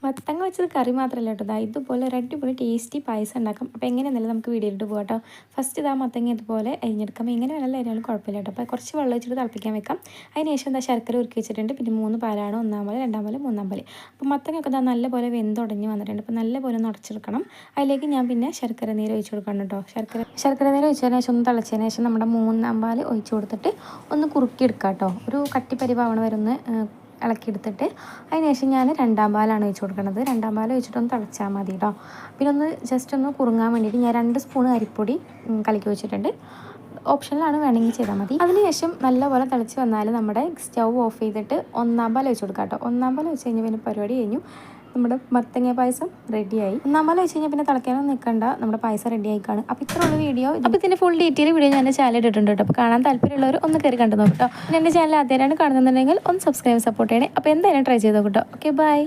മത്തങ്ങ വെച്ചത് കറി മാത്രമല്ല കേട്ടോ, ഇതുപോലെ ഒരു അടിപൊളി ടേസ്റ്റി പായസം ഉണ്ടാക്കാം. അപ്പോൾ എങ്ങനെയാണെന്നല്ല നമുക്ക് വീഡിയോയിലിട്ട് പോകാം കേട്ടോ. ഫസ്റ്റ് മത്തങ്ങ ഇതുപോലെ അരിഞ്ഞെടുക്കാം. എങ്ങനെ വേണമെങ്കിലും അരിഞ്ഞാലും കുഴപ്പമില്ല കേട്ടോ. അപ്പോൾ കുറച്ച് വെള്ളം വെച്ചിട്ട് തിളപ്പിക്കാൻ വെക്കാം. അതിന് ശേഷം ശർക്കര ഉരുക്കി വെച്ചിട്ടുണ്ട്. പിന്നെ 3 പാലാണ്, 1-ാം പാല്, 2-ാം പാല്, 3-ാം പാല്. അപ്പോൾ മത്തങ്ങയൊക്കെ നല്ലപോലെ വെന്തുടഞ്ഞ് വന്നിട്ടുണ്ട്. അപ്പോൾ നല്ലപോലെ ഒന്ന് ഉടച്ചെടുക്കണം. അതിലേക്ക് ഞാൻ പിന്നെ ശർക്കര നീര് ഒഴിച്ച് കൊടുക്കണം കേട്ടോ. ശർക്കര നീര് ഒഴിച്ചതിന് ശേഷം ഒന്ന് തിളച്ചതിന് ശേഷം നമ്മുടെ 3-ാം പാല് ഒഴിച്ച് കൊടുത്തിട്ട് ഒന്ന് കുറുക്കിയെടുക്കാം കേട്ടോ. ഒരു കട്ടിപ്പരിവാവണ വരെ ഒന്ന് ഇളക്കിയെടുത്തിട്ട് അതിന് ശേഷം ഞാൻ 2-ാം പാലാണ് ഒഴിച്ച് കൊടുക്കുന്നത്. 2-ാം പാൽ ഒഴിച്ചിട്ടൊന്ന് തിളച്ചാൽ മതി കേട്ടോ. പിന്നെ ഒന്ന് ജസ്റ്റ് ഒന്ന് കുറുങ്ങാൻ വേണ്ടിയിട്ട് ഞാൻ 2 സ്പൂൺ അരിപ്പൊടി കലക്കി വെച്ചിട്ടുണ്ട്. ഓപ്ഷനിലാണ്, വേണമെങ്കിൽ ചെയ്താൽ മതി. അതിനുശേഷം നല്ലപോലെ തിളച്ച് വന്നാൽ നമ്മുടെ സ്റ്റൗ ഓഫ് ചെയ്തിട്ട് 1-ാം പാൽ ഒഴിച്ച് കൊടുക്കാം കേട്ടോ. 1-ാം പാൽ ഒഴിച്ച് കഴിഞ്ഞാൽ പിന്നെ പരിപാടി കഴിഞ്ഞു. നമ്മുടെ മത്തങ്ങ പായസം റെഡിയായി. 1-ാം പാൽ വെച്ച് കഴിഞ്ഞാൽ പിന്നെ തിളയ്ക്കാനൊന്നും നിൽക്കണ്ട, നമ്മുടെ പായസം റെഡി ആയിക്കാണ്. അപ്പോൾ ഇത്രയുള്ള വീഡിയോ. അപ്പോൾ ഇതിൻ്റെ ഫുൾ ഡീറ്റെയിൽ വീഡിയോ ഞാൻ എൻ്റെ ചാനൽ ഇട്ടിട്ടുണ്ട് കേട്ടോ. അപ്പോൾ കാണാൻ താല്പര്യമുള്ളവർ ഒന്ന് കയറി കണ്ടു നോക്കട്ടോ. പിന്നെ എൻ്റെ ചാനൽ ആദ്യമായിട്ടാണ് കാണുന്നുണ്ടെങ്കിൽ ഒന്ന് സബ്സ്ക്രൈബ് സപ്പോർട്ട് ചെയ്യണേ. അപ്പോൾ എന്തായാലും ട്രൈ ചെയ്ത് നോക്കട്ടോ. Okay, by.